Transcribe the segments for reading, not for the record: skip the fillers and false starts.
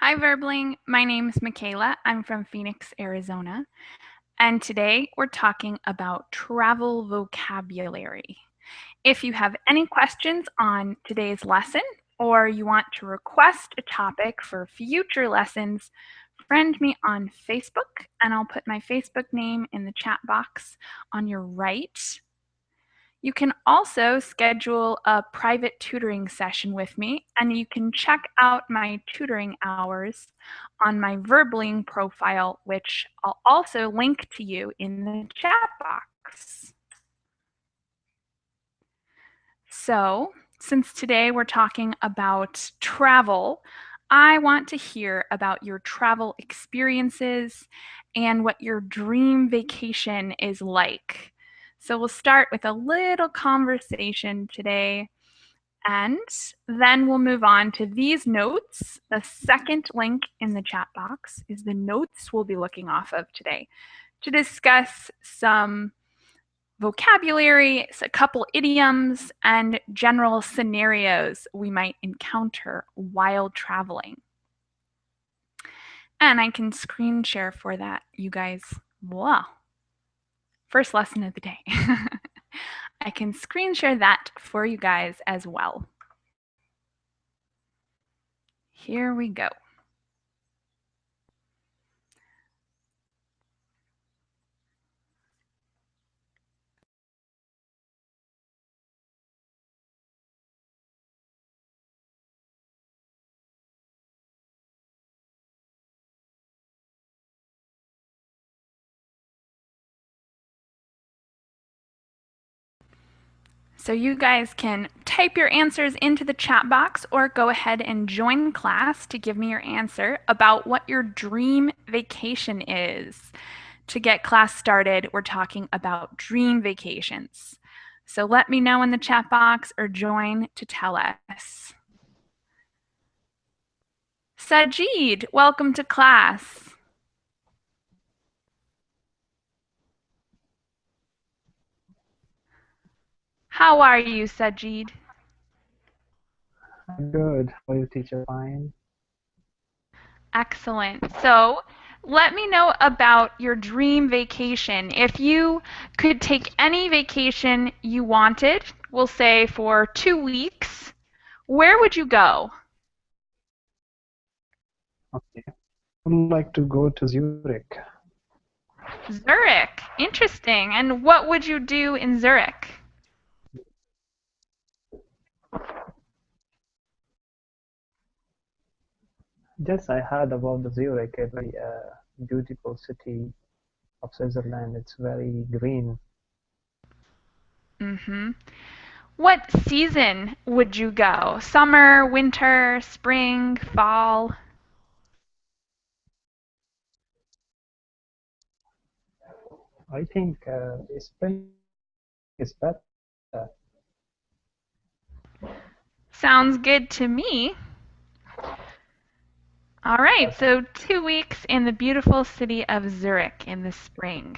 Hi, Verbling. My name is Michaela. I'm from Phoenix, Arizona. And today we're talking about travel vocabulary. If you have any questions on today's lesson or you want to request a topic for future lessons, friend me on Facebook and I'll put my Facebook name in the chat box on your right. You can also schedule a private tutoring session with me, and you can check out my tutoring hours on my Verbling profile, which I'll also link to you in the chat box. So, since today we're talking about travel, I want to hear about your travel experiences and what your dream vacation is like. So we'll start with a little conversation today, and then we'll move on to these notes. The second link in the chat box is the notes we'll be looking off of today to discuss some vocabulary, a couple idioms, and general scenarios we might encounter while traveling. And I can screen share for that, you guys. Wow. First lesson of the day. I can screen share that for you guys as well. Here we go. So you guys can type your answers into the chat box or go ahead and join class to give me your answer about what your dream vacation is. To get class started, we're talking about dream vacations. So let me know in the chat box or join to tell us. Sajid, welcome to class. How are you, Sajid? Good. How are you, teacher? Fine. Excellent. So let me know about your dream vacation. If you could take any vacation you wanted, we'll say for 2 weeks, where would you go? Okay. I'd like to go to Zurich. Zurich. Interesting. And what would you do in Zurich? Yes, I heard about the Zurich, a very beautiful city of Switzerland. It's very green. Mm-hmm. What season would you go? Summer, winter, spring, fall? I think spring is better. Sounds good to me. All right, Yes. so 2 weeks in the beautiful city of Zurich in the spring.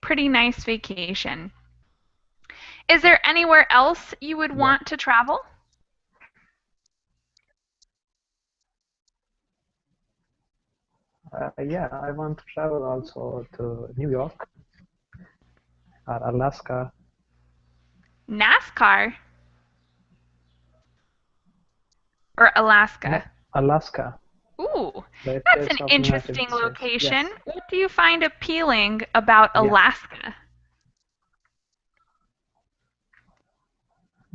Pretty nice vacation. Is there anywhere else you would Yeah. want to travel? Yeah, I want to travel also to New York or Alaska. NASCAR or No, Alaska? Alaska, Ooh, the that's an states of United interesting States. location. Yes. What do you find appealing about Yeah. Alaska?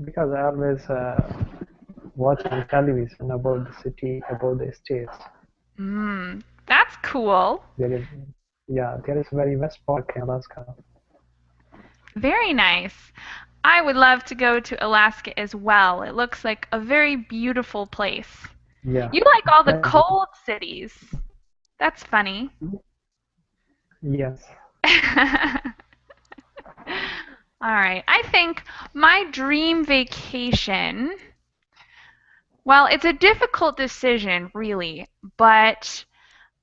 Because I always watch on television about the city, about the states. That's cool. There is, yeah, there is very West Park in Alaska. Very nice. I would love to go to Alaska as well. It looks like a very beautiful place. Yeah, You like all the very beautiful. cold cities. That's funny. Yes. All right. I think my dream vacation, well, it's a difficult decision, really, but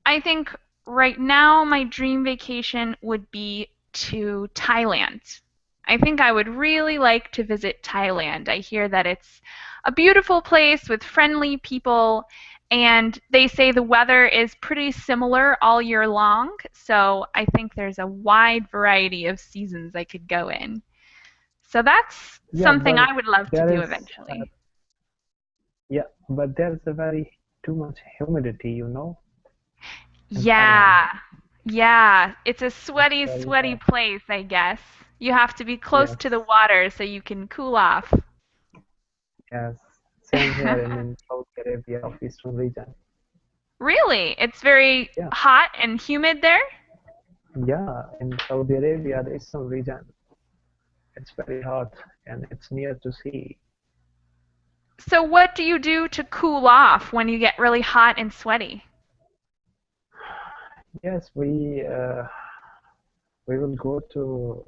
I think right now my dream vacation would be to Thailand. I think I would really like to visit Thailand. I hear that it's a beautiful place with friendly people, and they say the weather is pretty similar all year long, so I think there's a wide variety of seasons I could go in. So that's Yeah, something but I would love to there do is eventually. yeah, but there's a very too much humidity, in Thailand. Yeah. Yeah, it's a It's sweaty, very sweaty hot. place, I guess. You have to be close to the Yes, water so you can cool off. yes. Same here in Saudi Arabia of Eastern region. Really? It's very Yeah, hot and humid there? yeah. In Saudi Arabia, the Eastern region, it's very hot and it's near to sea. So what do you do to cool off when you get really hot and sweaty? Yes, we will go to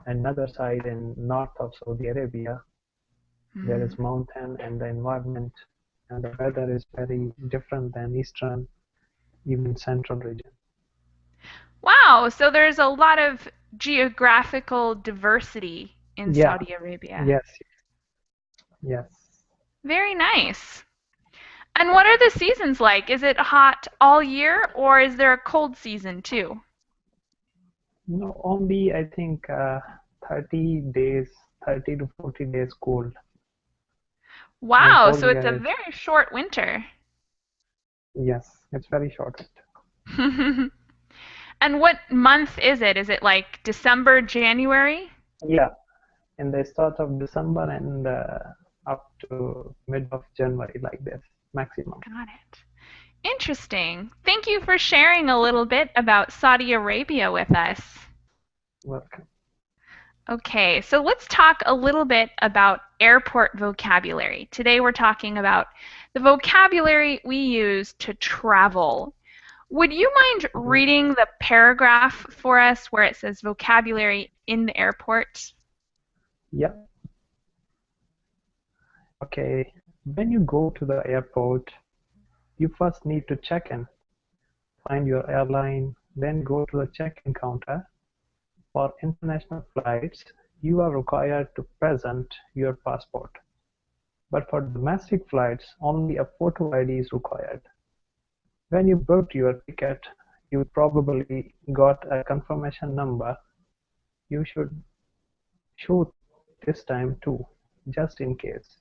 another side in north of Saudi Arabia. There Hmm. is mountain and the environment and the weather is very different than eastern, even central region. Wow, so there's a lot of geographical diversity in Yeah, Saudi Arabia. yes, yes. Very nice. And what are the seasons like? Is it hot all year or is there a cold season too? No, only I think 30 days, 30 to 40 days cold. And Wow, whole so it's a year is, very short winter. yes, it's very short. And what month is it? Is it like December, January? Yeah, in the start of December and up to mid of January, like this, maximum. Got it. Interesting. Thank you for sharing a little bit about Saudi Arabia with us. Welcome. Okay, so let's talk a little bit about airport vocabulary. Today we're talking about the vocabulary we use to travel. Would you mind Mhm. reading the paragraph for us where it says vocabulary in the airport? Yeah, okay. When you go to the airport, you first need to check in, find your airline, then go to the check-in counter. For international flights, you are required to present your passport, but for domestic flights, only a photo ID is required. When you booked your ticket, you probably got a confirmation number. You should show this time too, just in case.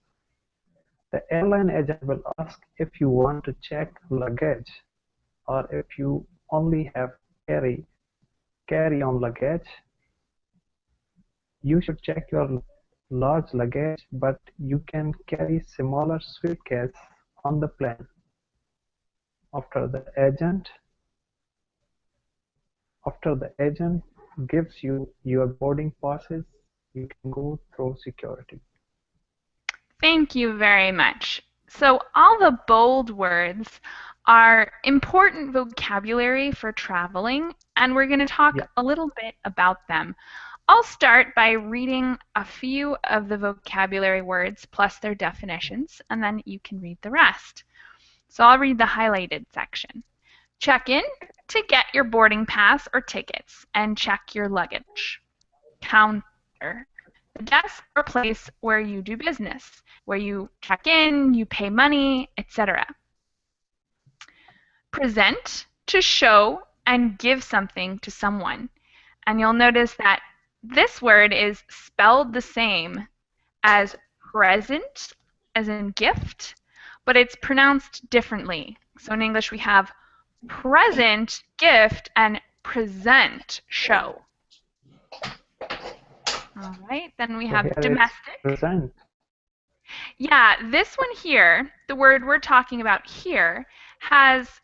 The airline agent will ask if you want to check luggage or if you only have carry-on luggage. You should check your large luggage, but you can carry smaller suitcase on the plane. After the agent after the agent gives you your boarding passes, you can go through security. Thank you very much. So, all the bold words are important vocabulary for traveling, and we're going to talk Yeah, a little bit about them. I'll start by reading a few of the vocabulary words plus their definitions, and then you can read the rest. So, I'll read the highlighted section. Check in to get your boarding pass or tickets and check your luggage. Counter, the desk or place where you do business, where you check in, you pay money, etc. Present, to show and give something to someone. And you'll notice that this word is spelled the same as present, as in gift, but it's pronounced differently. So in English we have present, gift, and present, show. All right, then we so have here it's domestic. present. Yeah, this one here, the word we're talking about here, has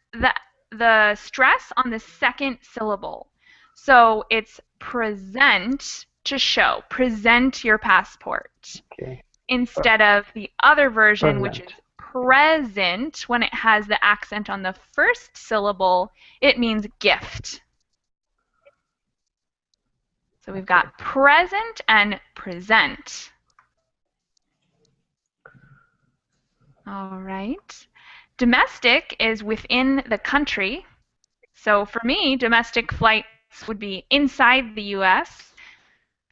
the stress on the second syllable. So it's present, to show, present your passport, Okay, instead of the other version, which is present. present. When it has the accent on the first syllable, it means gift. So we've Okay, got present and present. All right. Domestic is within the country. So for me, domestic flights would be inside the US,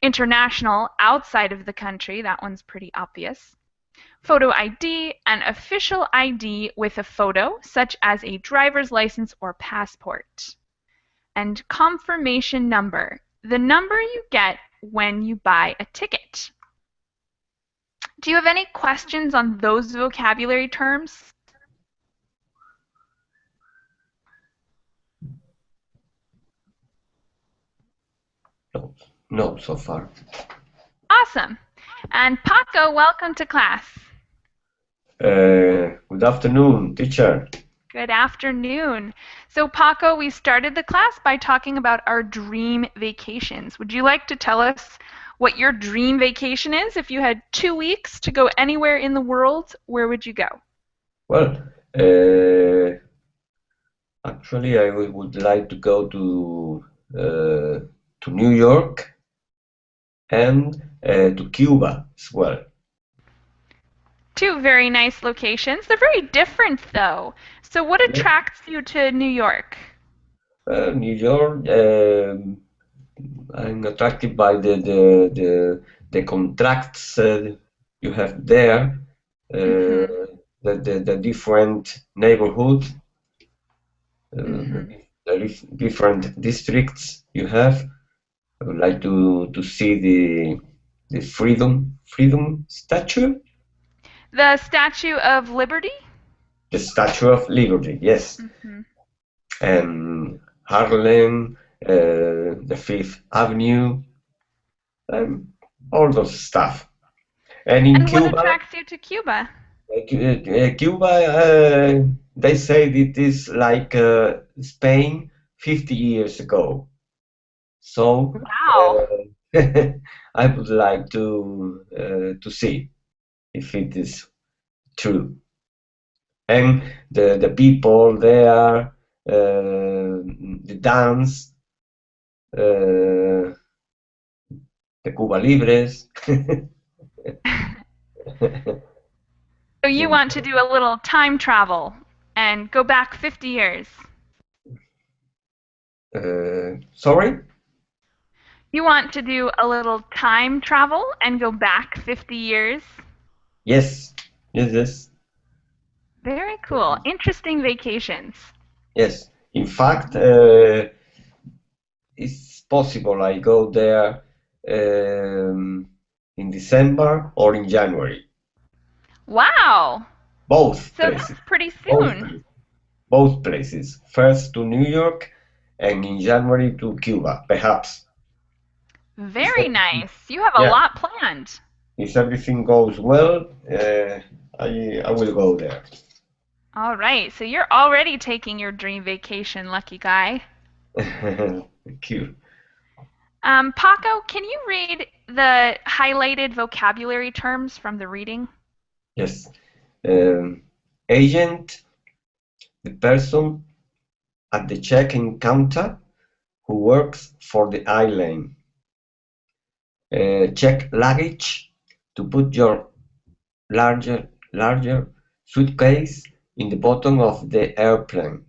international outside of the country. That one's pretty obvious. photo ID, and official ID with a photo, such as a driver's license or passport. And confirmation number, the number you get when you buy a ticket. Do you have any questions on those vocabulary terms? No, no, so far. Awesome. And Paco, welcome to class. Good afternoon, teacher. Good afternoon. So Paco, we started the class by talking about our dream vacations. Would you like to tell us what your dream vacation is? If you had 2 weeks to go anywhere in the world, where would you go? Well, actually, I would like to go to New York and to Cuba as well. Two very nice locations. They're very different, though. So what attracts you to New York? New York, I'm attracted by the contracts you have there, the different neighborhoods, the different districts you have. I would like to see the freedom statue. The Statue of Liberty? The Statue of Liberty, yes. And Harlem, the Fifth Avenue, all those stuff. And in Cuba, what attracts you to Cuba? Cuba, they say it is like Spain 50 years ago. So wow. I would like to see if it is true. And the people there, the dance, the Cuba Libres. So you want to do a little time travel and go back 50 years? Sorry? You want to do a little time travel and go back 50 years? Yes, yes. Very cool. Interesting vacations. Yes. In fact, it's possible I go there in December or in January. Wow. Both so places. That's pretty soon. Both places. First to New York and in January to Cuba, perhaps. Very nice. You have a lot planned. If everything goes well, I will go there. All right. So you're already taking your dream vacation, lucky guy. Thank you. Paco, can you read the highlighted vocabulary terms from the reading? Yes. Agent, the person at the check-in counter who works for the airline. Check luggage, to put your larger suitcase in the bottom of the airplane.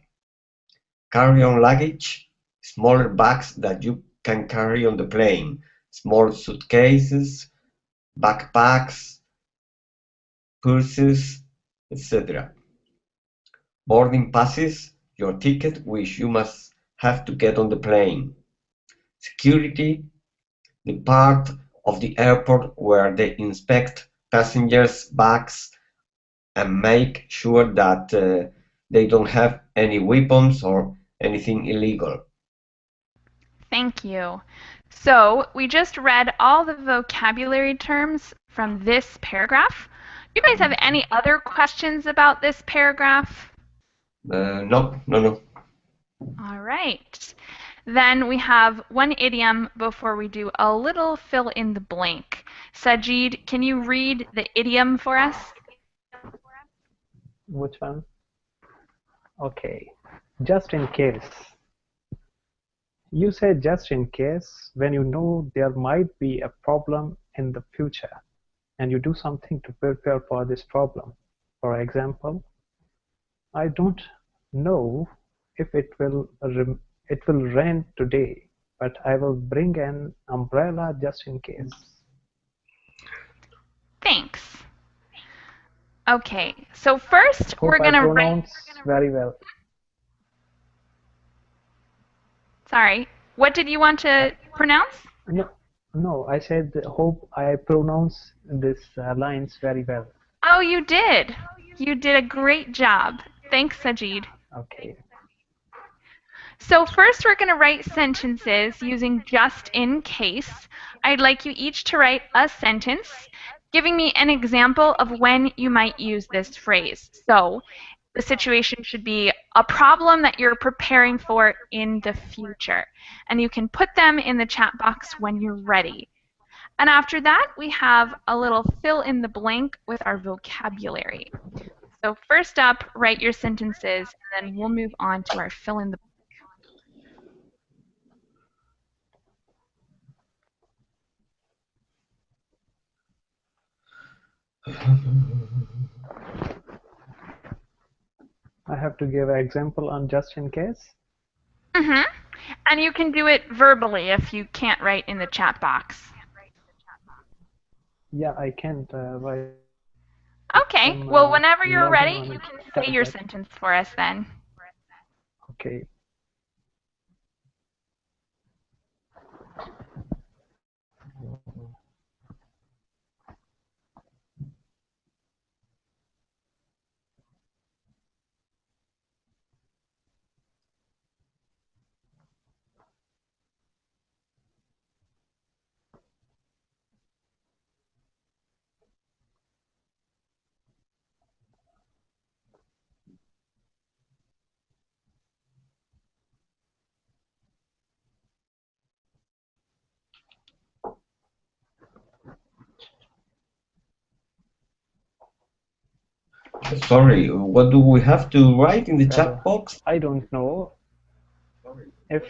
Carry-on luggage, smaller bags that you can carry on the plane, small suitcases, backpacks, purses, etc. Boarding passes, your ticket which you must have to get on the plane. Security, the part of the airport where they inspect passengers' bags and make sure that they don't have any weapons or anything illegal. Thank you. So we just read all the vocabulary terms from this paragraph. Do you guys have any other questions about this paragraph? No. All right. Then we have one idiom before we do a little fill in the blank. Sajid, can you read the idiom for us? Which one? Okay. Just in case. You say just in case when you know there might be a problem in the future and you do something to prepare for this problem. For example, I don't know if it will rain today, but I will bring an umbrella just in case. Thanks. Okay, so first Hope we're I going to write... pronounce very well. Sorry, what did you want to pronounce? No, I said hope I pronounce this lines very well. Oh, you did. You did a great job. Thanks, Sajid. Okay. So first we're going to write sentences using just in case. I'd like you each to write a sentence giving me an example of when you might use this phrase. So the situation should be a problem that you're preparing for in the future. And you can put them in the chat box when you're ready. And after that, we have a little fill in the blank with our vocabulary. So first up, write your sentences, and then we'll move on to our fill in the I have to give an example on just in case. Mm-hmm. And you can do it verbally if you can't write in the chat box. Yeah, I can't write. Okay, well, whenever you're logging ready, on you a can say your tablet. sentence for us then. Okay. Sorry, what do we have to write in the chat box? I don't know. If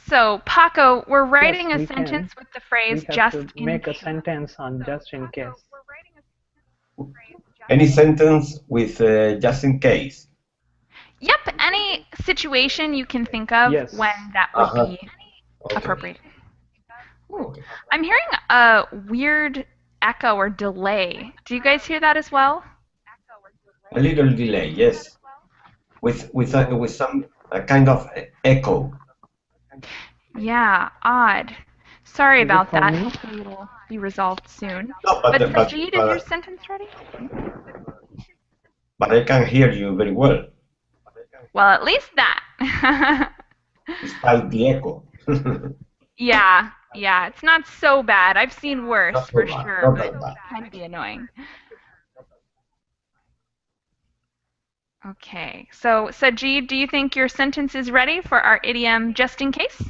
So, Paco, we're writing yes, a sentence with the phrase we have just to in make a case. sentence on just in case. Any sentence with just in case. Yep, any situation you can think of Yes. when that would be appropriate. Ooh, I'm hearing a weird echo or delay. Do you guys hear that as well? A little delay, yes, with some kind of echo. Yeah, odd. Sorry Is it about from that. me? Hopefully it'll be resolved soon. No, But Sajid, is your sentence ready? But I can hear you very well, Well, at least that. despite the echo. Yeah, it's not so bad. I've seen worse Not so for bad, sure, not but that bad. it can be annoying. Okay, so Sajid, do you think your sentence is ready for our idiom just in case?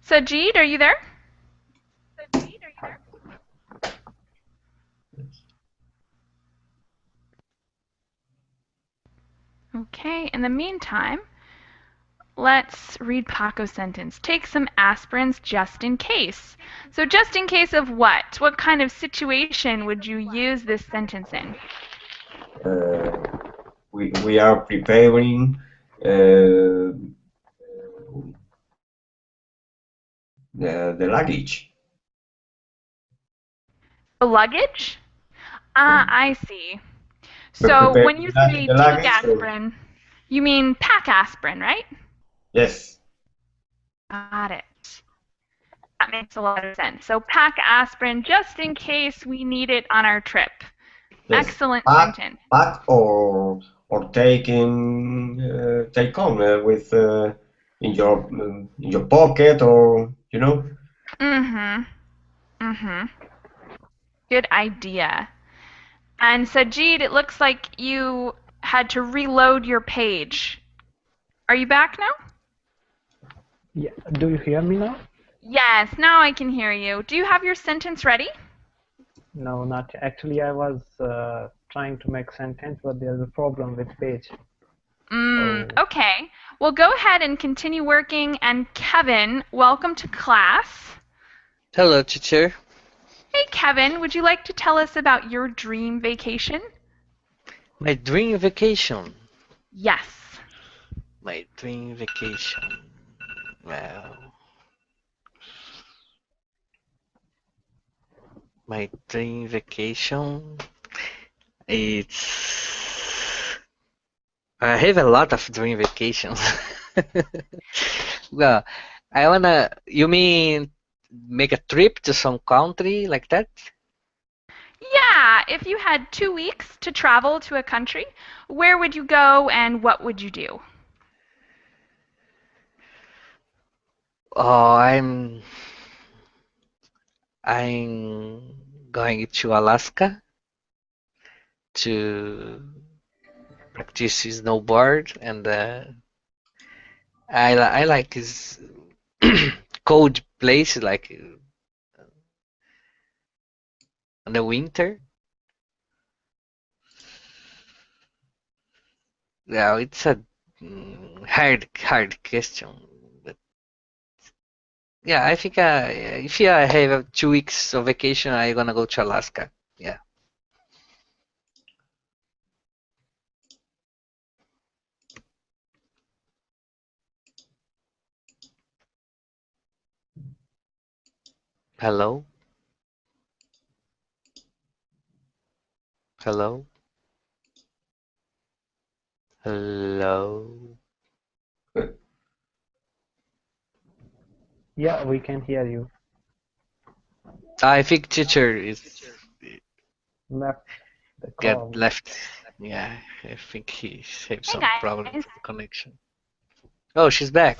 Sajid, are you there? Okay, in the meantime, let's read Paco's sentence. Take some aspirins just in case. So just in case of what? What kind of situation would you use this sentence in? We are preparing the luggage. The luggage? I see. So when you say take aspirin, you mean pack aspirin, right? Yes. Got it. That makes a lot of sense. So pack aspirin just in case we need it on our trip. Yes. Excellent sentence. Pack or take on with in your pocket, or you know. Good idea. And Sajid, it looks like you had to reload your page. Are you back now? Yeah. Do you hear me now? Yes, now I can hear you. Do you have your sentence ready? No, not actually. I was trying to make sentence, but there's a problem with page. Okay. Well, go ahead and continue working. And Kevin, welcome to class. Hello, teacher. Hey, Kevin, would you like to tell us about your dream vacation? My dream vacation. Yes. My dream vacation. Well, my dream vacation. It's. I have a lot of dream vacations. Well, I wanna. You mean make a trip to some country like that? Yeah, if you had 2 weeks to travel to a country, where would you go and what would you do? Oh, I'm going to Alaska to practice snowboard, and I like this cold place like in the winter. Yeah, it's a hard question, but yeah, I think if I have 2 weeks of vacation, I'm gonna go to Alaska. Yeah. Hello? Hello? Hello? Yeah, we can hear you. I think teacher is Left the get call. left. Yeah, I think he had Hey some problem guys. with the connection. Oh, she's back.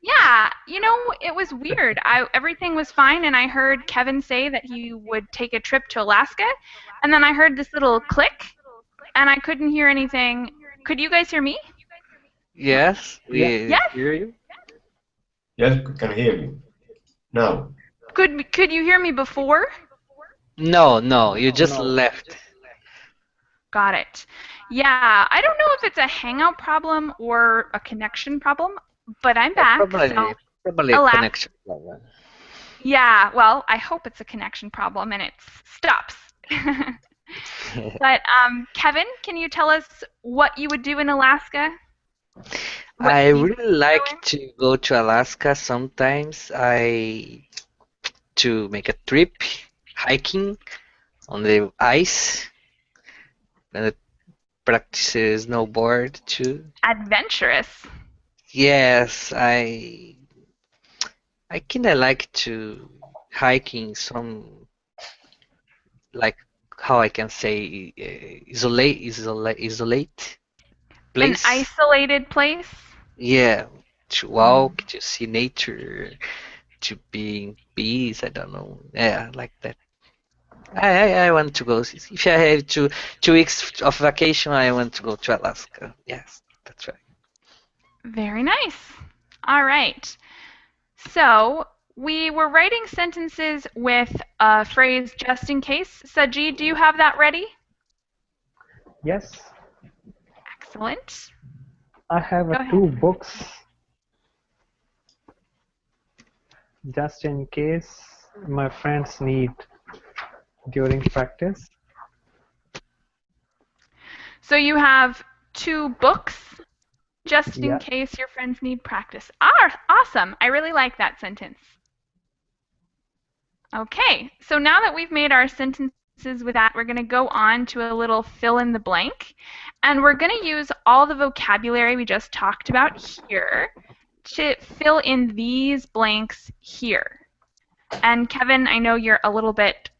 Yeah, it was weird. Everything was fine, and I heard Kevin say that he would take a trip to Alaska, and then I heard this little click, and I couldn't hear anything. Could you guys hear me? Yes, Yeah. we Yes. hear you. Yes, we can hear you. Now. Could you hear me before? No, you just No. left. Got it. Yeah, I don't know if it's a Hangout problem or a connection problem, but I'm back. Probably a Alaska. connection problem. Yeah, well, I hope it's a connection problem and it stops. But Kevin, can you tell us what you would do in Alaska? I season really like to go to Alaska sometimes. To make a trip hiking on the ice and practice snowboard too. Adventurous. Yes, I kinda like to hiking some like how I can say isolate An place. isolated place. Yeah, to walk, to see nature, to be in peace. I don't know. Yeah, like that. I want to go. If I have 2 weeks of vacation, I want to go to Alaska. Yes, that's right. Very nice. All right. So we were writing sentences with a phrase just in case. Sajid, do you have that ready? Yes. Excellent. I have Go ahead. 2 books just in case my friends need during practice. So you have 2 books just in Yeah. case your friends need practice. Awesome. I really like that sentence. Okay, so now that we've made our sentences with that, we're going to go on to a little fill in the blank. And we're going to use all the vocabulary we just talked about here to fill in these blanks here. And Kevin, I know you're a little bit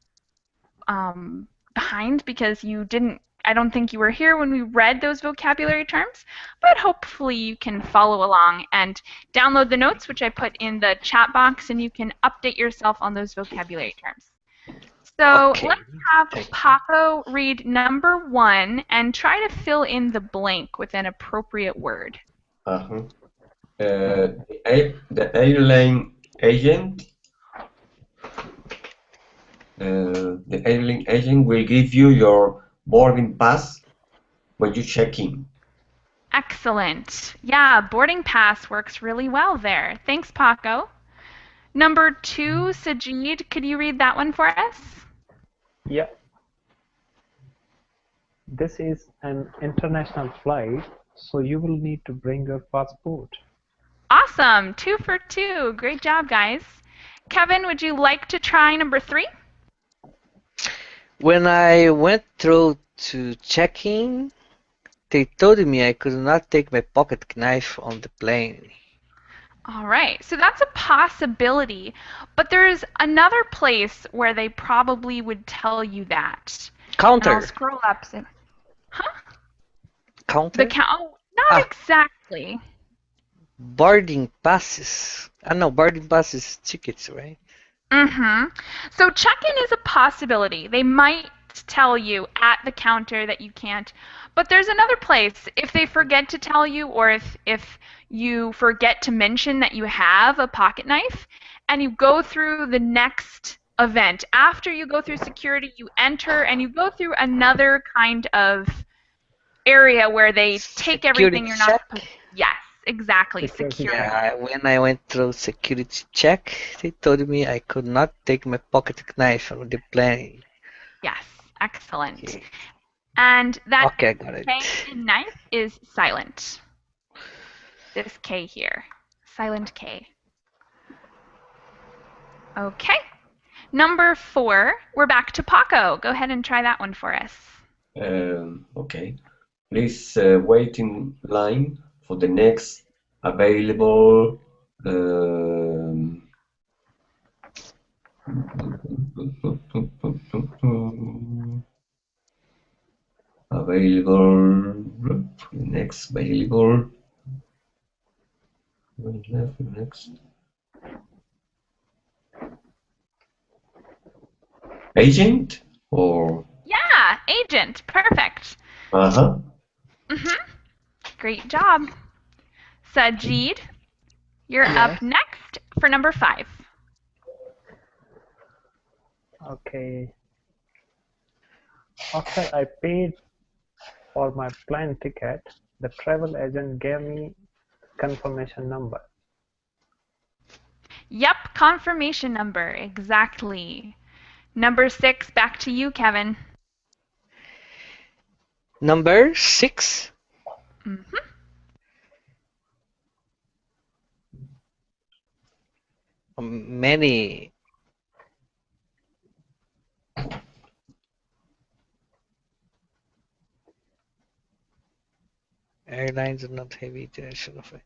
behind because I don't think you were here when we read those vocabulary terms, but hopefully you can follow along and download the notes, which I put in the chat box, and you can update yourself on those vocabulary terms. So Okay. let's have Paco read number 1 and try to fill in the blank with an appropriate word. The airline agent. The airline agent will give you your boarding pass when you check in. Excellent. Yeah, boarding pass works really well there. Thanks, Paco. Number 2, Sajid, could you read that one for us? Yeah. This is an international flight, so you will need to bring your passport. Awesome. 2 for 2. Great job, guys. Kevin, would you like to try number 3? When I went through to check-in, they told me I could not take my pocket knife on the plane. All right, so that's a possibility, but there's another place where they probably would tell you that. And I'll Counter. scroll up. Huh? Counter? Not exactly. Boarding passes. No, boarding passes tickets, right? So check-in is a possibility. They might tell you at the counter that you can't, but there's another place. If they forget to tell you, or if you forget to mention that you have a pocket knife, and you go through the next event, after you go through security, you enter and you go through another kind of area where they take everything you're not supposed to. Yes, exactly. Security. Yeah, when I went through security check, they told me I could not take my pocket knife on the plane. Yes, excellent. Okay. And that okay, got it. K in knife is silent. This K here, silent K. Okay. Number 4, we're back to Paco. Go ahead and try that one for us. Okay. Please wait in line for the next available next agent or agent, perfect. Great job. Sajid, you're up next for number 5. Okay. After I paid for my plane ticket, the travel agent gave me confirmation number. Yep, confirmation number, exactly. Number 6, back to you, Kevin. Number 6? Many airlines do not have international flight.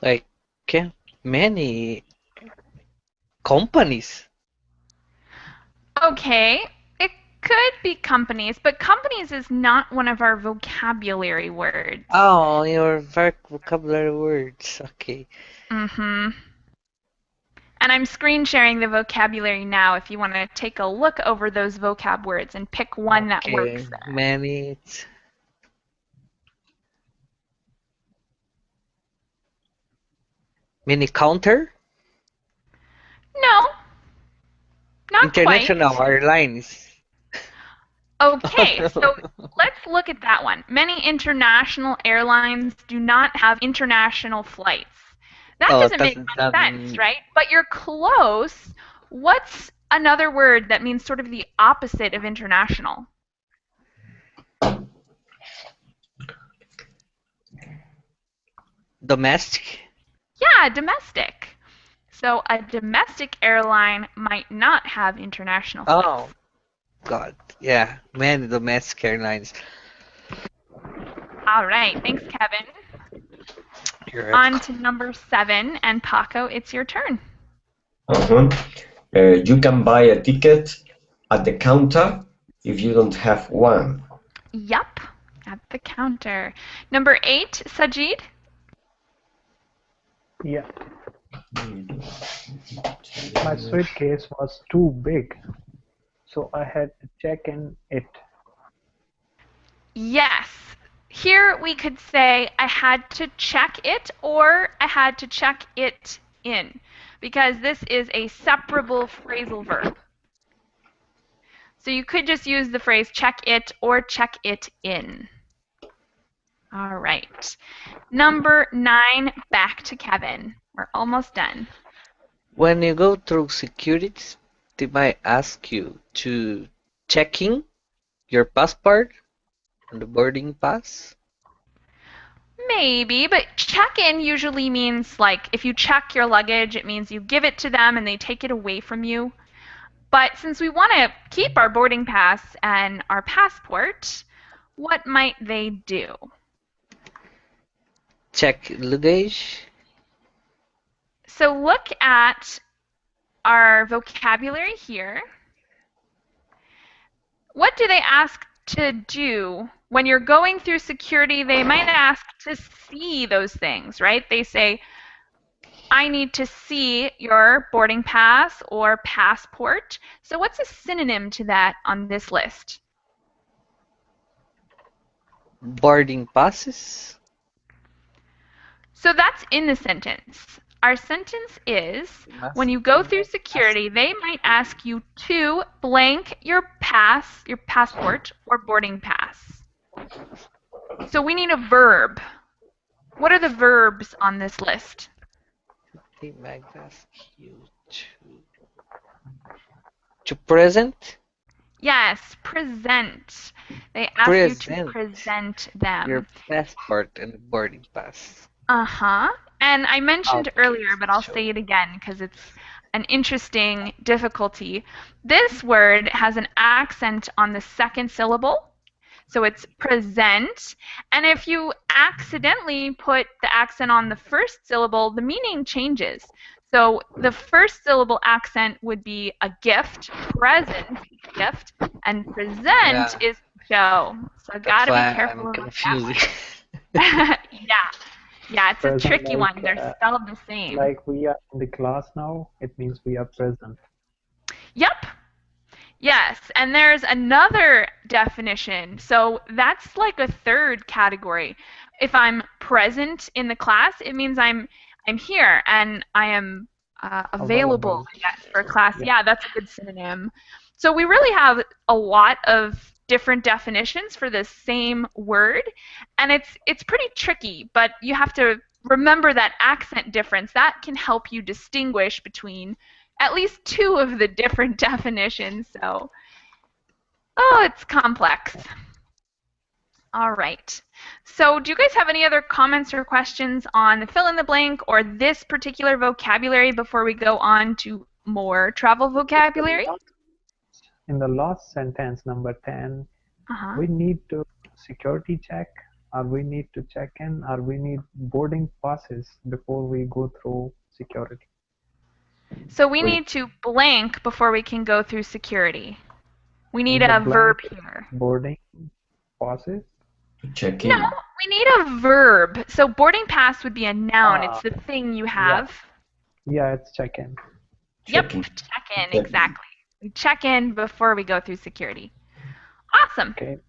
Like many companies. Okay, it could be companies, but companies is not one of our vocabulary words. Oh, your vocabulary words. Okay. And I'm screen sharing the vocabulary now if you want to take a look over those vocab words and pick one that works there. Many. Mini counter? No, not International quite. Airlines. Okay, so let's look at that one. Many international airlines do not have international flights. That doesn't make much sense, right? But you're close. What's another word that means sort of the opposite of international? Domestic? Yeah, domestic. So a domestic airline might not have international flights. Oh, God. Yeah, many domestic airlines. All right, thanks, Kevin. On to number 7, and Paco, it's your turn. You can buy a ticket at the counter if you don't have one. Yep, at the counter. Number 8, Sajid? Yeah. My suitcase was too big, so I had to check in it. Yes. Here we could say I had to check it, or I had to check it in, because this is a separable phrasal verb. So you could just use the phrase check it or check it in. All right. Number 9, back to Kevin. We're almost done. When you go through security, they might ask you to check in your passport and the boarding pass. Maybe, but check-in usually means like if you check your luggage, it means you give it to them and they take it away from you. But since we want to keep our boarding pass and our passport, what might they do? Check luggage. So look at our vocabulary here. What do they ask to do? When you're going through security, they might ask to see those things, right? They say, I need to see your boarding pass or passport. So what's a synonym to that on this list? Boarding passes. So that's in the sentence. Our sentence is, when you go through security, they might ask you to blank your passport or boarding pass. So we need a verb. What are the verbs on this list? They might ask you to present. Yes, present. They ask you to present them. Your passport and boarding pass. Uh-huh. And I mentioned earlier, but I'll say it again because it's an interesting difficulty. This word has an accent on the second syllable. So it's present. And if you accidentally put the accent on the first syllable, the meaning changes. So the first syllable accent would be a gift, present, gift, and present is show. So gotta be careful about that. Yeah, it's a tricky one. They're spelled the same. Like we are in the class now, it means we are present. Yep. Yes, and there's another definition. So that's like a third category. If I'm present in the class, it means I'm here and I am available, I guess, for class. Yeah, that's a good synonym. So we really have a lot of different definitions for the same word, and it's pretty tricky, but you have to remember that accent difference. That can help you distinguish between at least 2 of the different definitions. So, it's complex. All right. So do you guys have any other comments or questions on the fill in the blank or this particular vocabulary before we go on to more travel vocabulary? In the last sentence, number 10, we need to security check, or we need to check in, or we need boarding passes before we go through security. So we need to blank before we can go through security. We need a verb here. Boarding passes? Check in. No, we need a verb. So boarding pass would be a noun. It's the thing you have. Yeah, it's check in. Yep, check in, exactly. We check in before we go through security. Awesome. Okay.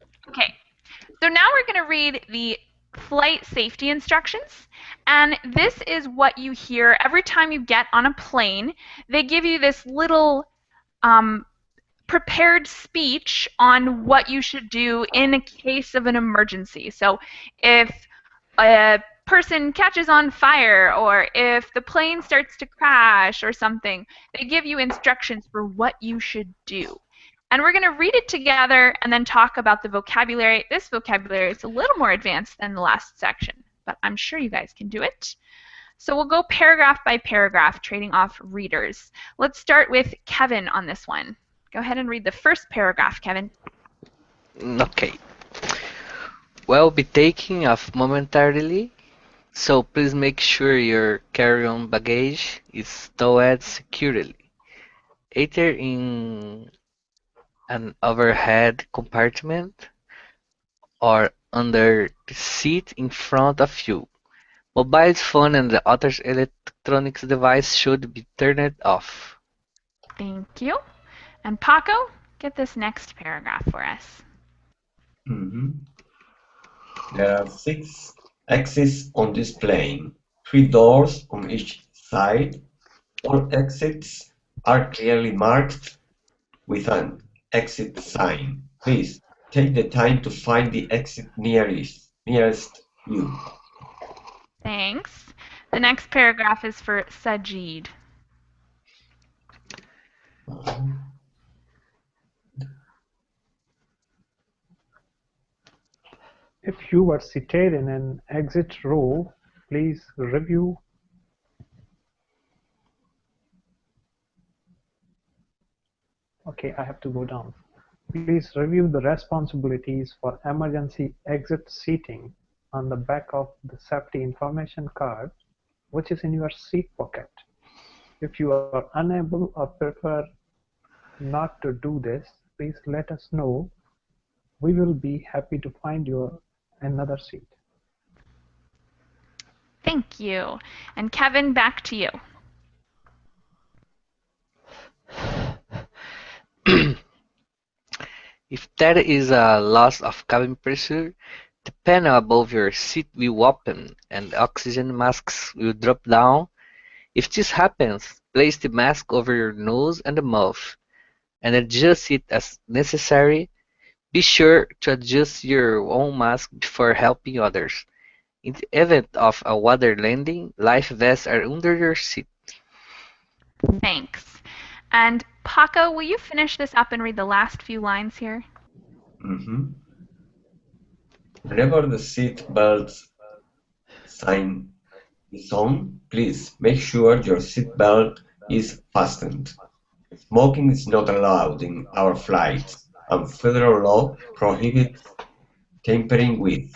So now we're going to read the flight safety instructions. And this is what you hear every time you get on a plane. They give you this little prepared speech on what you should do in a case of an emergency. So if a person catches on fire or if the plane starts to crash or something, they give you instructions for what you should do. And we're going to read it together and then talk about the vocabulary. This vocabulary is a little more advanced than the last section, but I'm sure you guys can do it. So we'll go paragraph by paragraph, trading off readers. Let's start with Kevin on this one. Go ahead and read the first paragraph, Kevin. Okay. Will be taking off momentarily, so please make sure your carry-on baggage is stowed securely, either in an overhead compartment or under the seat in front of you. Mobile phone and the other electronics device should be turned off. Thank you. And Paco, get this next paragraph for us. There are 6 exits on this plane, 3 doors on each side. All exits are clearly marked with an exit sign. Please take the time to find the exit nearest you. Thanks. The next paragraph is for Sajid. If you were seated in an exit row, please review. Okay, I have to go down. Please review the responsibilities for emergency exit seating on the back of the safety information card, which is in your seat pocket. If you are unable or prefer not to do this, please let us know. We will be happy to find you another seat. Thank you. And Kevin, back to you. If there is a loss of cabin pressure, the panel above your seat will open and oxygen masks will drop down. If this happens, place the mask over your nose and mouth, and adjust it as necessary. Be sure to adjust your own mask before helping others. In the event of a water landing, life vests are under your seat. Thanks. And Paco, will you finish this up and read the last few lines here? Whenever the seat belt sign is on, please make sure your seat belt is fastened. Smoking is not allowed in our flights, and federal law prohibits tampering with,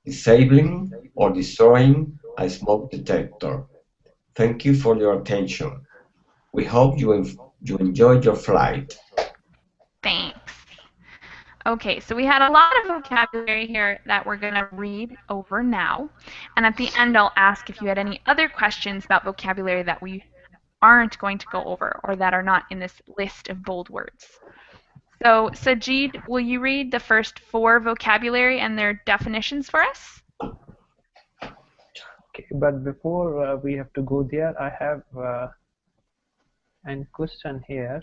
disabling, or destroying a smoke detector. Thank you for your attention. We hope you enjoyed your flight. Thanks. Okay, so we had a lot of vocabulary here that we're going to read over now. And at the end, I'll ask if you had any other questions about vocabulary that we aren't going to go over or that are not in this list of bold words. So, Sajid, will you read the first 4 vocabulary and their definitions for us? Okay, but before we have to go there, I have a question here.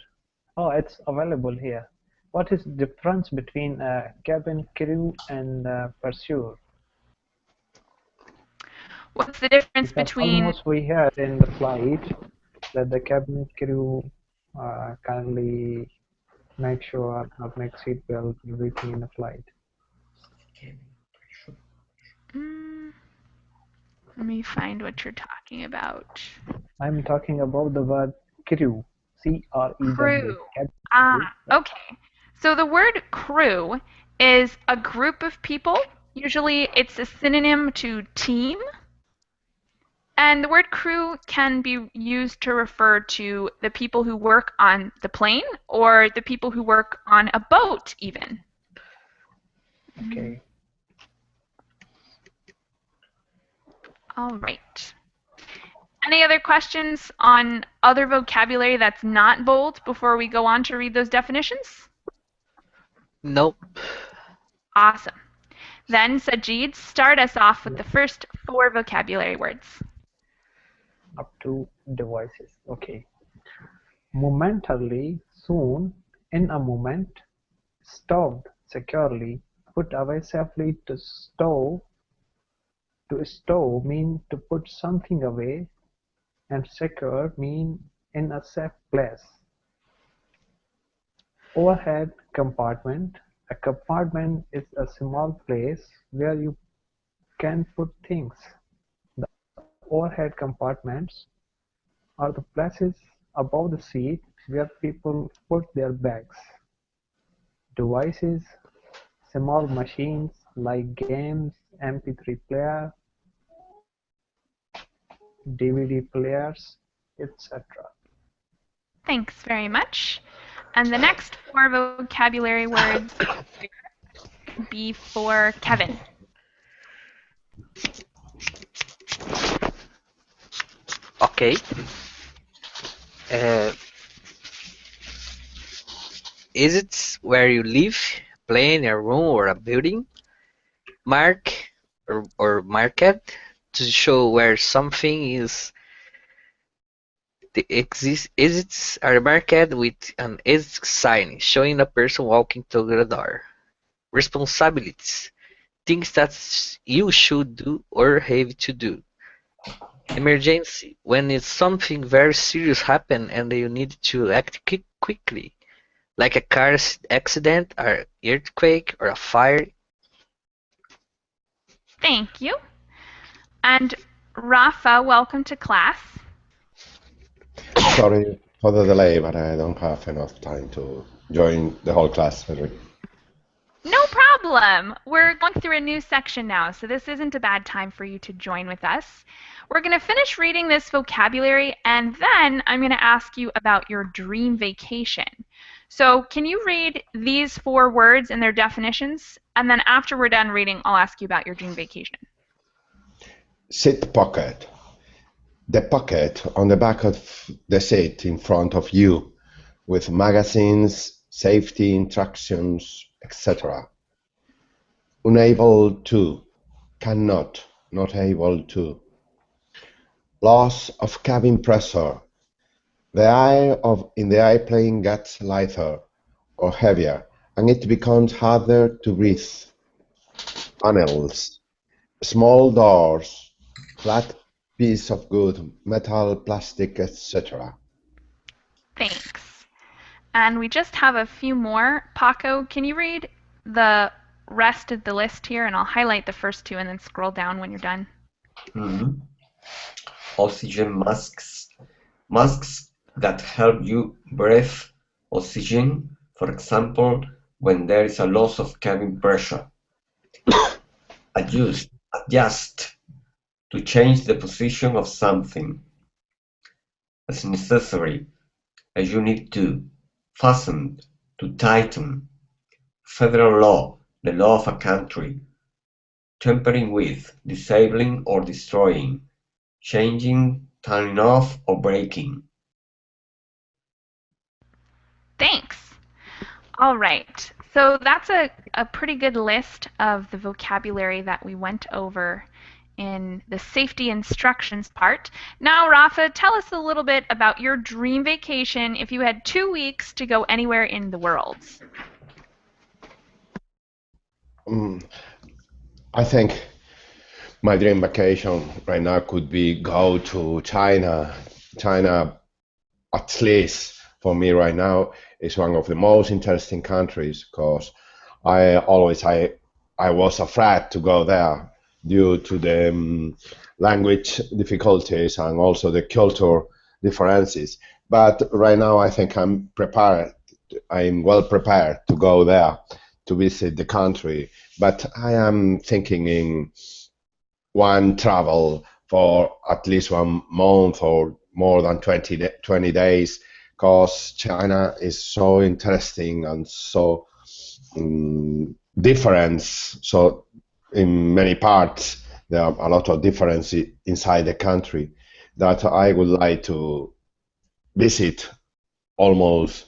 Oh, it's available here. What is the difference between cabin crew and pursuer? What's the difference Because between... almost we heard in the flight that the cabin crew kindly make sure or make seatbelt everything in the flight. Let me find what you're talking about. I'm talking about the word crew. C-R-E-W. Crew. Okay. So the word crew is a group of people. Usually it's a synonym to team. And the word crew can be used to refer to the people who work on the plane or the people who work on a boat even. Okay. All right. Any other questions on other vocabulary that's not bold before we go on to read those definitions? Nope. Awesome. Then, Sajid, start us off with the first 4 vocabulary words. Up to devices. Okay. Momentarily, soon, in a moment, stowed securely, put away safely. To stow mean to put something away, and secure mean in a safe place. Overhead compartment. A compartment is a small place where you can put things. The overhead compartments are the places above the seat where people put their bags. Devices, small machines like games, MP3 player, DVD players, etc. Thanks very much. And the next 4 vocabulary words would be for Kevin. Okay. Is it where you live, plane, a room, or a building? Mark or market to show where something is The exits are marked with an exit sign showing a person walking through the door. Responsibilities. Things that you should do or have to do. Emergency. When it's something very serious happen and you need to act quickly, like a car accident, or earthquake, or a fire. Thank you. And Rafa, welcome to class. Sorry for the delay, but I don't have enough time to join the whole class, Henry. No problem. We're going through a new section now, so this isn't a bad time for you to join with us. We're going to finish reading this vocabulary, and then I'm going to ask you about your dream vacation. So can you read these 4 words and their definitions? And then after we're done reading, I'll ask you about your dream vacation. Seat pocket. The pocket on the back of the seat in front of you, with magazines, safety instructions, etc. Unable to, cannot, not able to. Loss of cabin pressure. The air in the airplane gets lighter or heavier, and it becomes harder to breathe. Panels. Small doors, flat piece of good, metal, plastic, etc. Thanks. And we just have a few more. Paco, can you read the rest of the list here? And I'll highlight the first 2 and then scroll down when you're done. Oxygen masks. Masks that help you breathe oxygen, for example, when there is a loss of cabin pressure. Adjust to change the position of something as necessary, as you need to. Fasten, to tighten. Federal law, the law of a country. Tampering with, disabling or destroying. Changing, turning off or breaking. Thanks. All right. So that's a pretty good list of the vocabulary that we went over in the safety instructions part. Now, Rafa, tell us a little bit about your dream vacation if you had 2 weeks to go anywhere in the world. I think my dream vacation right now could be go to China. China, at least for me right now, is one of the most interesting countries because I was afraid to go there due to the language difficulties and also the culture differences. But right now I think I'm prepared. I'm well prepared to go there to visit the country. But I am thinking in one travel for at least 1 month or more than 20 days, because China is so interesting and so different. So in many parts there are a lot of difference inside the country that I would like to visit almost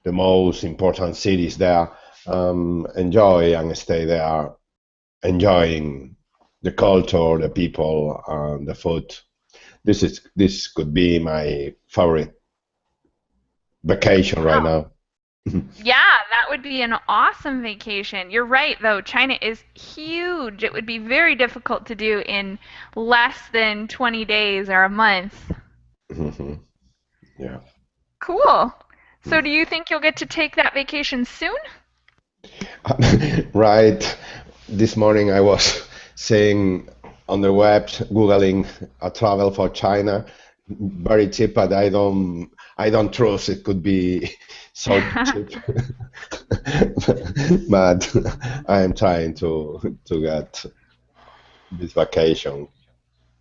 the most important cities there, enjoy and stay there, enjoying the culture, the people, and the food. This could be my favorite vacation right now. Yeah, that would be an awesome vacation. You're right, though. China is huge. It would be very difficult to do in less than 20 days or a month. Yeah. Cool. So do you think you'll get to take that vacation soon? Right. This morning I was saying on the web, Googling a travel for China, very cheap, but I don't trust it could be so cheap. But I am trying to get this vacation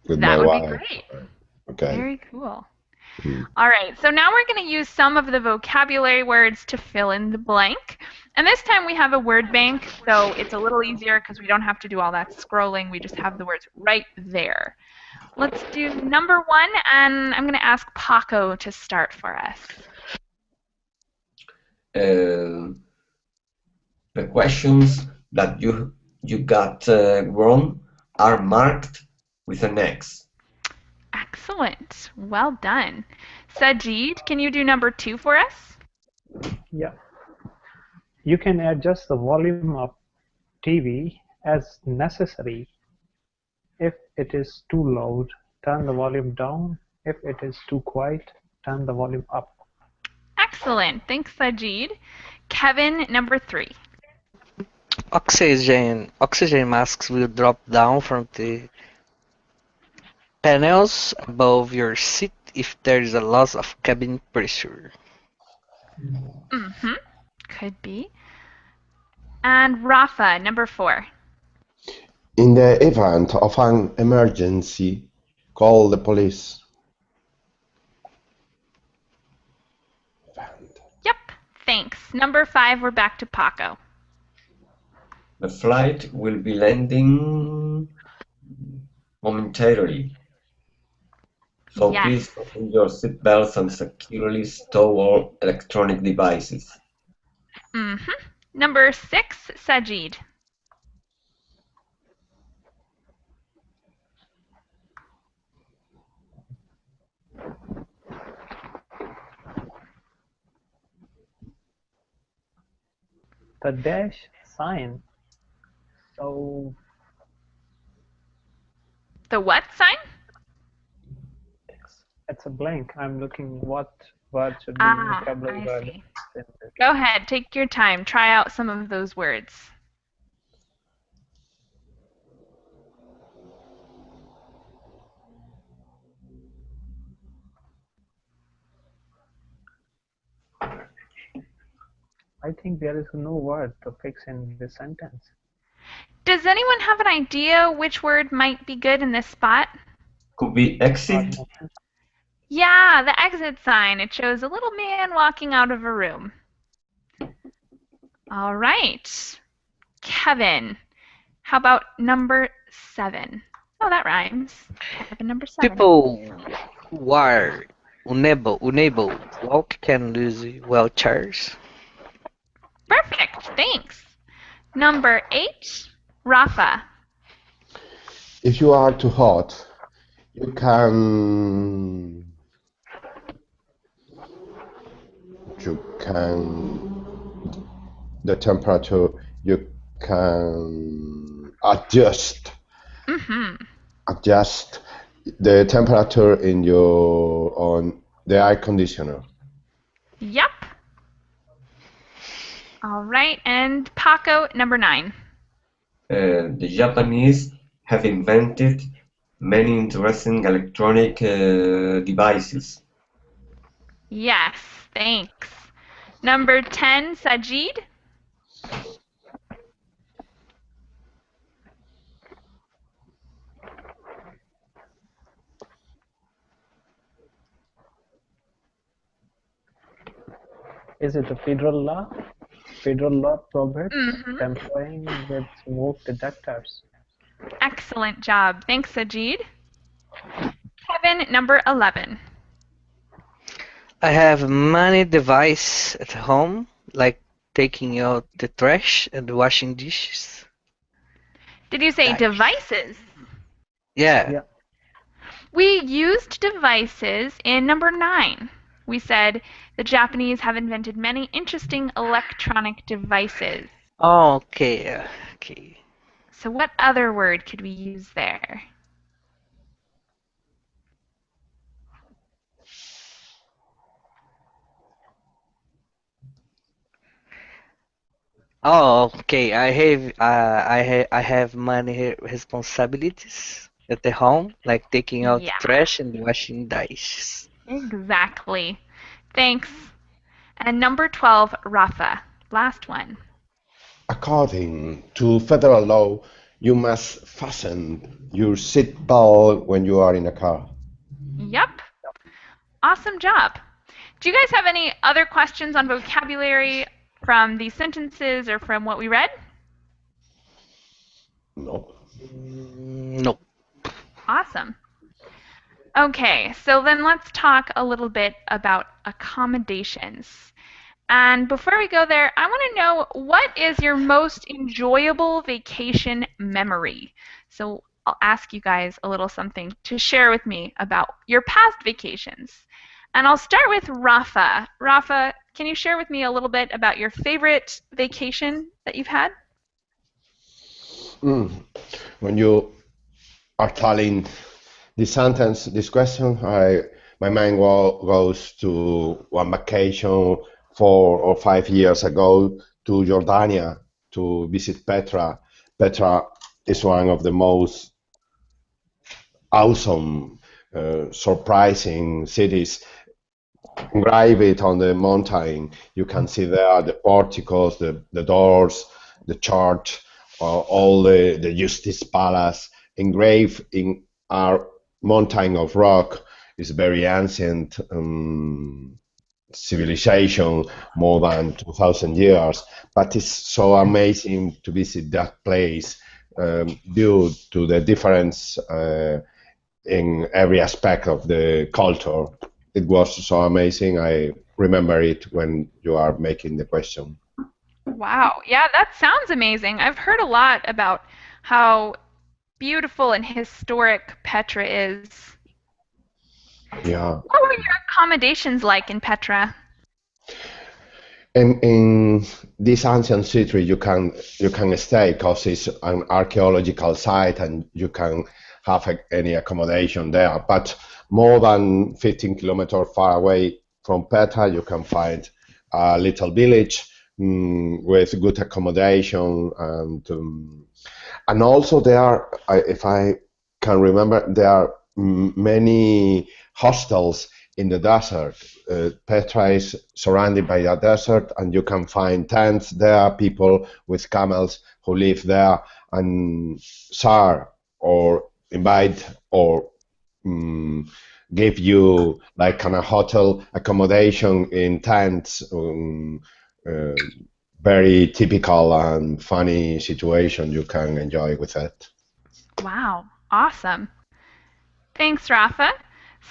with my wife. That would be great. Okay. Very cool. All right, so now we're going to use some of the vocabulary words to fill in the blank. And this time we have a word bank, so it's a little easier because we don't have to do all that scrolling. We just have the words right there. Let's do number 1, and I'm going to ask Paco to start for us. The questions that you got wrong are marked with an X. Excellent. Well done. Sajid, can you do number 2 for us? Yeah. You can adjust the volume of TV as necessary. If it is too loud, turn the volume down. If it is too quiet, turn the volume up. Excellent. Thanks, Sajid. Kevin, number 3. Oxygen masks will drop down from the panels above your seat if there is a loss of cabin pressure. Mm-hmm. Could be. And Rafa, number 4. In the event of an emergency, call the police. Yep. Thanks. Number 5, we're back to Paco. The flight will be landing momentarily. So Yes. please fasten your seatbelts and securely stow all electronic devices. Mm-hmm. Number 6, Sajid. The dash sign. So The what sign? it's a blank. I'm looking what word should be Ah, vocabulary I word. see. Go ahead. Take your time. Try out some of those words. I think there is no word to fix in this sentence. Does anyone have an idea which word might be good in this spot? Could be exit. Yeah, the exit sign. It shows a little man walking out of a room. All right. Kevin, how about number 7? Oh, that rhymes. Kevin, number 7. People who are unable to walk can lose wheelchairs. Perfect. Thanks. Number 8, Rafa. If you are too hot, you can the temperature you can adjust the temperature in on the air conditioner. Yep. All right. And Paco, number 9. The Japanese have invented many interesting electronic devices. Yes, thanks. Number 10, Sajid. Is it a federal law? Federal law prohibits tampering with smoke detectors. Excellent job. Thanks, Sajid. Kevin, number 11. I have many devices at home, like taking out the trash and washing dishes. Did you say devices? Yeah. We used devices in number 9. We said the Japanese have invented many interesting electronic devices. Oh, okay. Okay. So what other word could we use there? Oh, okay. I have many responsibilities at the home, like taking out trash and washing dishes. Exactly. Thanks. And number 12, Rafa. Last one. According to federal law, you must fasten your seatbelt when you are in a car. Yep. Awesome job. Do you guys have any other questions on vocabulary from these sentences or from what we read? No. No. Awesome. Okay, so then let's talk a little bit about accommodations. And before we go there, I want to know, what is your most enjoyable vacation memory? So I'll ask you guys a little something to share with me about your past vacations. And I'll start with Rafa. Rafa, can you share with me a little bit about your favorite vacation that you've had? Mm. When you are telling this sentence, this question, my mind goes to one vacation 4 or 5 years ago to Jordania to visit Petra. Petra is one of the most awesome, surprising cities. Drive it on the mountain. You can see there the porticos, the doors, the church, all the Justice Palace engraved in our mountain of rock. Is very ancient civilization, more than 2,000 years. But it's so amazing to visit that place due to the difference in every aspect of the culture. It was so amazing. I remember it when you are making the question. Wow. Yeah, that sounds amazing. I've heard a lot about how beautiful and historic Petra is. Yeah. What were your accommodations like in Petra? In this ancient city, you can stay because it's an archaeological site and you can have any accommodation there. But more than 15 kilometers far away from Petra, you can find a little village with good accommodation and also there are, if I can remember, there are many hostels in the desert. Petra is surrounded by a desert, and you can find tents there, people with camels who live there and share or invite or give you like kind of hotel accommodation in tents. Very typical and funny situation you can enjoy with it. Wow, awesome. Thanks, Rafa.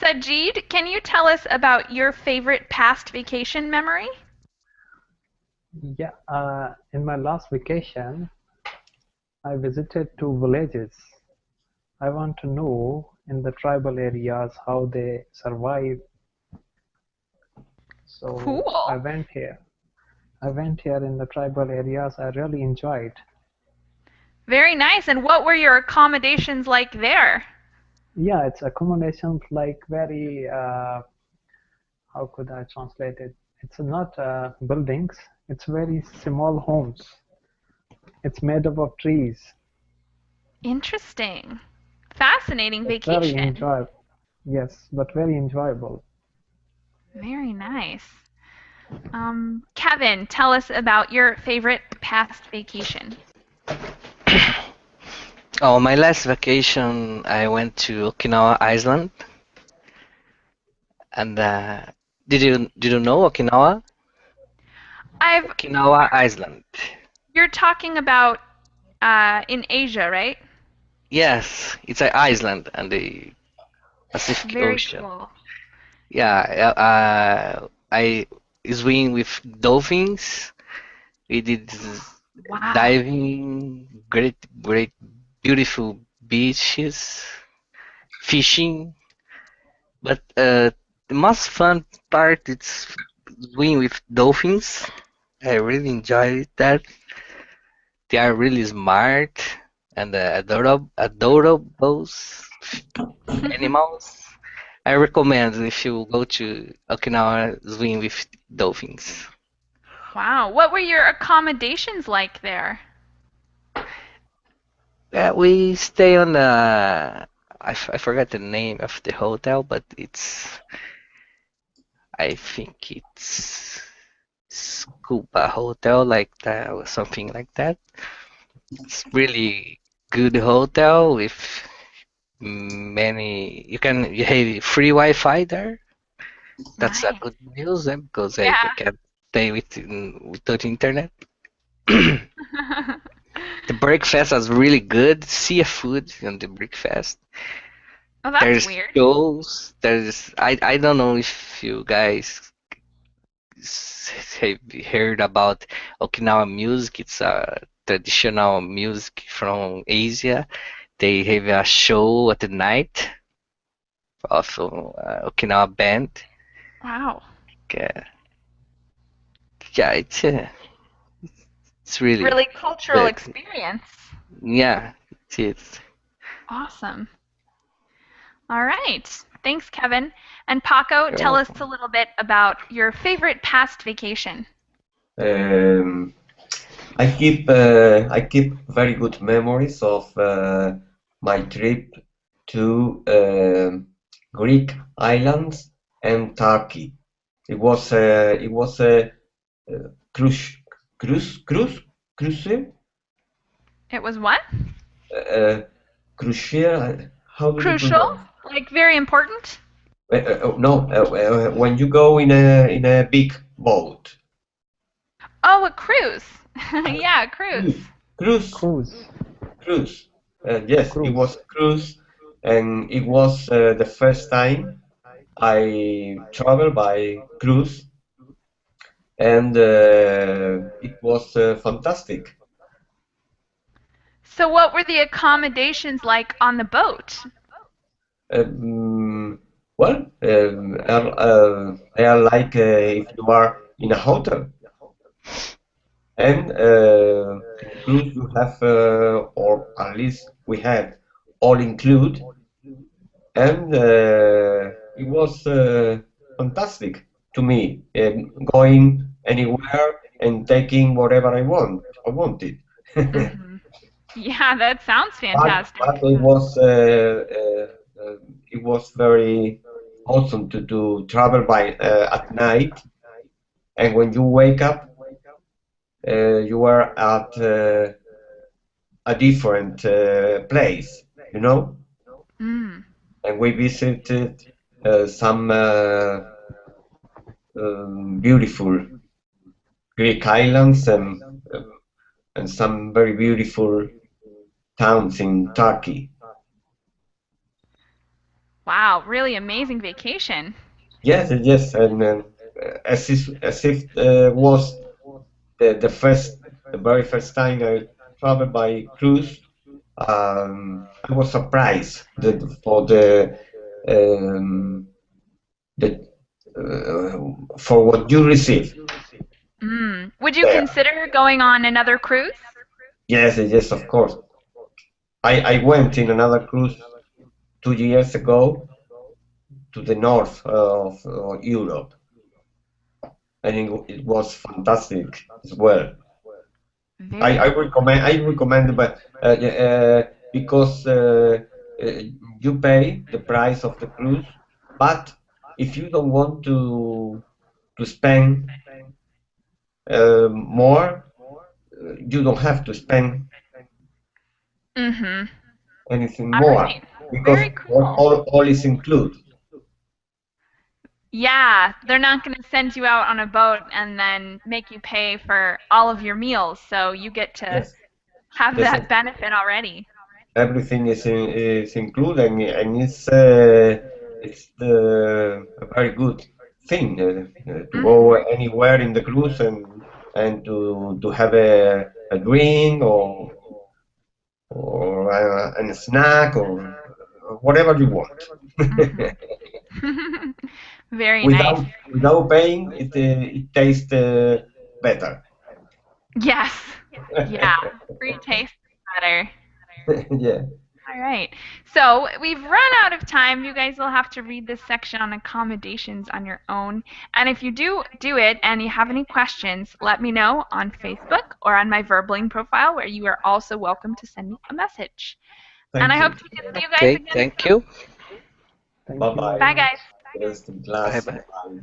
Sajid, can you tell us about your favorite past vacation memory? Yeah, in my last vacation, I visited 2 villages. I want to know in the tribal areas how they survive. So Cool. I went here. In the tribal areas. I really enjoyed. Very nice. And what were your accommodations like there? Yeah, it's accommodations like very, how could I translate it? It's not buildings, it's very small homes. It's made up of trees. Interesting. Fascinating But very vacation. enjoyable. Yes, but very enjoyable. Very nice. Kevin, tell us about your favorite past vacation. Oh, my last vacation, I went to Okinawa, Iceland. And did you know Okinawa? Okinawa, Iceland. You're talking about in Asia, right? Yes, it's an island and the Pacific Very Ocean. cool. Yeah, I swim with dolphins. We did Wow. diving, great, beautiful beaches, fishing. But the most fun part is swimming with dolphins. I really enjoyed that. They are really smart and adorable animals. I recommend if you go to Okinawa, swim with dolphins. Wow. What were your accommodations like there? We stay on the I forgot the name of the hotel, but I think it's Scuba Hotel, like that, or something like that. It's really good hotel with you have free Wi-Fi there. That's a Nice. good news because I Yeah. can stay without internet. The breakfast was really good. Seafood on the breakfast. Oh, that's There's weird. shows. I don't know if you guys have heard about Okinawa music. It's a traditional music from Asia. They have a show at the night of Okinawa band. Wow. Yeah, yeah, it's really, Really cultural uh, experience. yeah, it is. Awesome. All right. Thanks, Kevin. And Paco, You're tell us welcome. a little bit about your favorite past vacation. Um, I keep very good memories of my trip to Greek islands and Turkey. It was a cruise cruise ship It was what? uh, cruise ship. How do you Crucial? pronounce? Like very important? No, when you go in a big boat. Oh, a cruise. Yeah, a cruise. Cruise, cruise, Cruise. cruise. Yes, it Cruise. was cruise, and it was the first time I traveled by cruise, and it was fantastic. So what were the accommodations like on the boat? Well, they are like if you are in a hotel, and in cruise you have, or at least we had, all include, and it was fantastic to me, going anywhere and taking whatever I wanted. Hmm. Yeah, that sounds fantastic. But it was very awesome to travel by at night, and when you wake up, you are at a different place, you know. Mm. And we visited some beautiful Greek islands, and some very beautiful towns in Turkey. Wow, really amazing vacation. Yes, yes, and as if was the very first time I traveled by cruise. I was surprised that for the for what you receive Mm. Would you there. consider going on another cruise? Yes, yes, of course. I went in another cruise 2 years ago to the north of Europe, and it was fantastic as well. Very cool. I recommend, but because uh, you pay the price of the cruise, but if you don't want to spend more, you don't have to spend Mm-hmm. anything All more right. because Very cool. all is included. Yeah, they're not going to send you out on a boat and then make you pay for all of your meals, so you get to Yes, have yes, that benefit already. everything is included, and it's a very good thing to go Mm-hmm. anywhere in the cruise, and to have a drink, or a snack, or whatever you want. Mm-hmm. Very nice. Without paying, it tastes better. Yes. Yeah. Free taste is better. Yeah. All right. So we've run out of time. You guys will have to read this section on accommodations on your own. And if you do it and you have any questions, let me know on Facebook or on my Verbling profile, where you are also welcome to send me a message. And I Thank hope you. to see you guys Okay, again thank soon. you. Thank Bye you bye. very Bye, much. guys. Yes, Bye class. bye. Bye.